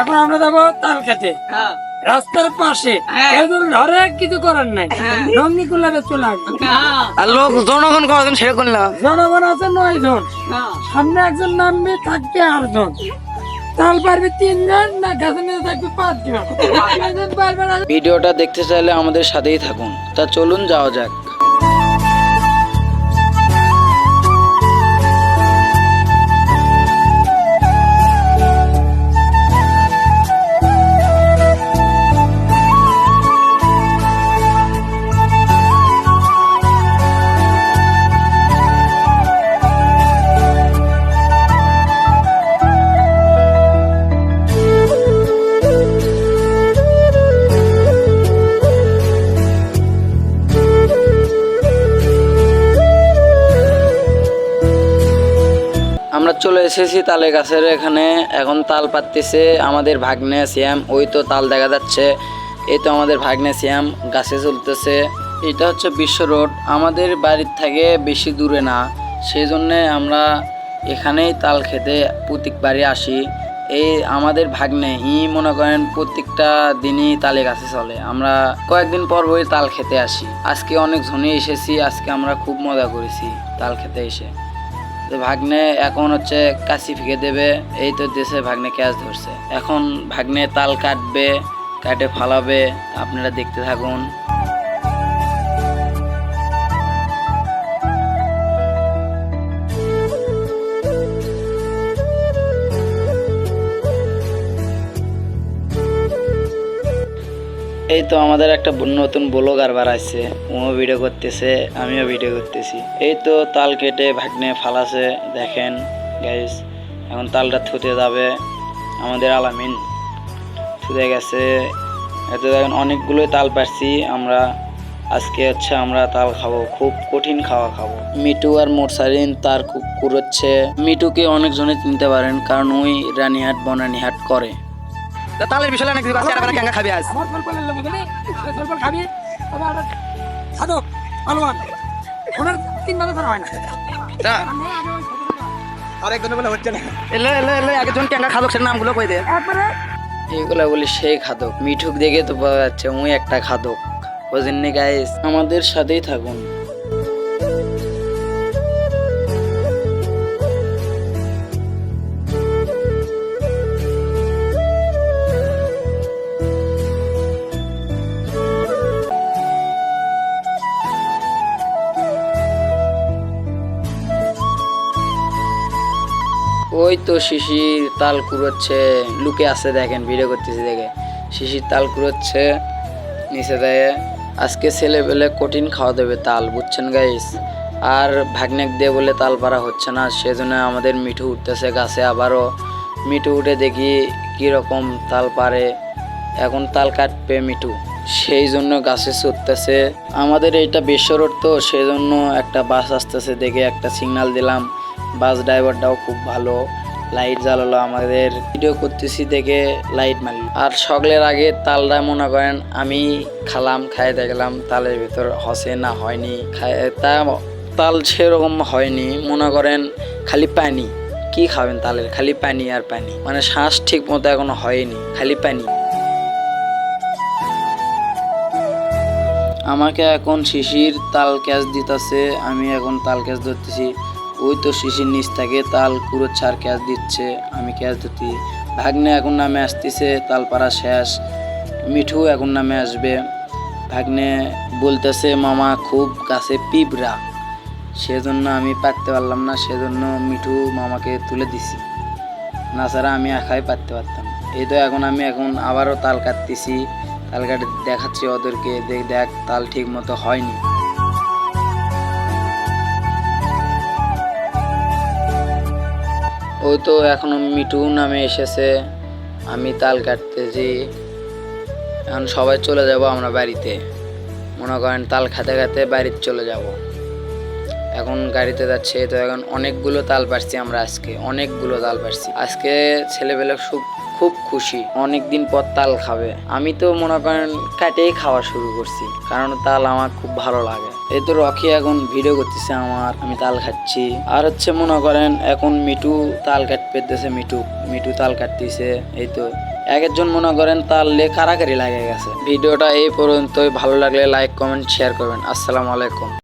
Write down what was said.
এখন আমরা যাবো তাল খেতে। রাস্তার পাশে ঘরে কিছু করার নাই, রঙি কুলারে চলে আসবে। আর লোক জনগণ কজন সেটা করলাম। জনগণ আছে 9 জন, সামনে একজন নামবে, থাকবে 8 জন। তাল পারবে 3 জন, না গাছে নিয়ে থাকবে 5 জন। পারবে না। ভিডিওটা দেখতে চাইলে আমাদের সাথেই থাকুন। তা চলুন যাওয়া যাক। আমরা চলে এসেছি তালের গাছের এখানে। এখন তাল পাততেছে আমাদের ভাগ্নে শ্যাম। ওই তো তাল দেখা যাচ্ছে, এই তো আমাদের ভাগ্নে শ্যাম গাছে চলতেছে। এটা হচ্ছে বিশ্ব রোড, আমাদের বাড়ির থেকে বেশি দূরে না, সেই জন্যে আমরা এখানেই তাল খেতে প্রত্যেকবারই আসি। এই আমাদের ভাগ্নে মনে করেন প্রত্যেকটা দিনই তালে গাছে চলে। আমরা কয়েকদিন পর ওই তাল খেতে আসি। আজকে অনেক জনে এসেছি, আজকে আমরা খুব মজা করেছি তাল খেতে এসে। তো ভাগ্নে এখন হচ্ছে কাশি ফিকে দেবে, এই তো দেশে ভাগ্নে ক্যাচ ধরছে। এখন ভাগ্নে তাল কাটবে, কাটে ফালাবে, আপনারা দেখতে থাকুন। এই তো আমাদের একটা নতুন ব্লগার বাড়াইছে, ও ভিডিও করতেছে, আমিও ভিডিও করতেছি। এই তো তাল কেটে ভাগ্নে ফালাছে, দেখেন গাইস। এখন তালটা থুতে যাবে, আমাদের আলামিন থুতে গেছে। এত দেখেন অনেকগুলোই তাল পারছি আমরা। আজকে হচ্ছে আমরা তাল খাবো, খুব কঠিন খাওয়া খাবো। মিটু আর মোরসারিন তার কুড়োচ্ছে। মিটুকে অনেকজনে চিনতে পারেন, কারণ ওই রানীহাট বনানীহাট করে। তালের বিষয়ে অনেক কিছু আছে, আর কেঙ্গা খাবি আজ। আমার ফল ফল লাগবে বুঝলি, ফল খাবি। তবে আর সাধক পালোয়ান ওনার 3 মাস ধরে হয় না। আরেকজন বলে হচ্ছে না। এলে এলে এলে একজন কেঙ্গা খাদক সের নামগুলো কই দে। একবারে এইগুলা বলি সেই খাদক। মিঠুক দেখে তো পাওয়া যাচ্ছে ওই একটা খাদক। বুঝেননি গাইস, আমাদের সাথেই থাকুন। ওই তো শিশির তাল কুড়োচ্ছে, লুকে আছে দেখেন, ভিডিও করতেছি দেখে। শিশির তাল কুড়োচ্ছে নিচে দেয়। আজকে ছেলে পেলে কঠিন খাওয়া দেবে তাল, বুঝছেন গাইস। আর ভাগ্নেক দিয়ে বলে তাল পারা হচ্ছে না, সেজন্য আমাদের মিঠু উঠতেছে গাছে। আবারও মিঠু উঠে দেখি কীরকম তাল পারে। এখন তাল কাটবে মিঠু, সেই জন্য গাছে চড়তেছে। আমাদের এইটা বিশ্ব রোড তো, সেই জন্য একটা বাস আসতেছে দেখে একটা সিগন্যাল দিলাম। বাস ড্রাইভারটাও খুব ভালো, লাইট জ্বালালো আমাদের। ভিডিও করতেছি দেখে লাইট মারল। আর সকলের আগে তালটা মনে করেন আমি খালাম, খাই দেখলাম তালের ভিতর হসে না হয়নি। তা তাল সেরকম হয়নি, মনে করেন খালি পানি। কি খাবেন তালের, খালি পানি আর পানি, মানে শ্বাস ঠিক মতো এখনো হয়নি, খালি পানি। আমাকে এখন শিশির তাল ক্যাচ দিতেছে, আমি এখন তাল ক্যাচ ধরতেছি। ওই তো শিশির নিচ থেকে তাল কুড়ো ছাড় ক্যাচ দিচ্ছে, আমি ক্যাচ ধরছি। ভাগ্নে এখন নামে আসতেছে, তাল পাড়া শেষ। মিঠু এখন নামে আসবে। ভাগ্নে বলতেছে মামা খুব গাছে পিঁপড়া, সেজন্য আমি পারতে পারলাম না, সেজন্য মিঠু মামাকে তুলে দিছি, না ছাড়া আমি একাই পারতে পারতাম। এই তো এখন আমি আবারও তাল কাটতেছি, তাল কাটে দেখাচ্ছি ওদেরকে, দেখ তাল ঠিক মতো হয়নি। ওই তো এখনো মিঠু নামে এসেছে, আমি তাল কাটতেছি। এখন সবাই চলে যাব আমরা বাড়িতে, মনে করেন তাল খাতে খাতে বাড়িতে চলে যাব। এখন গাড়িতে যাচ্ছে। তো এখন অনেকগুলো তাল পারছি আমরা, আজকে অনেকগুলো তাল পারছি। আজকে ছেলেবেলা খুব খুশি, অনেকদিন পর তাল খাবে। আমি তো মনে করেন কাটেই খাওয়া শুরু করছি, কারণ তাল আমার খুব ভালো লাগে। এই তো রকি এখন ভিডিও করতেছে আমার, আমি তাল খাচ্ছি। আর হচ্ছে মনে করেন এখন মিঠু তাল কাটতে পেতেছে, মিঠু তাল কাটতেছে। এই তো এক একজন মনে করেন তাল লে কারাকারি লাগে গেছে। ভিডিওটা এই পর্যন্তই, ভালো লাগলে লাইক কমেন্ট শেয়ার করবেন। আসসালামু আলাইকুম।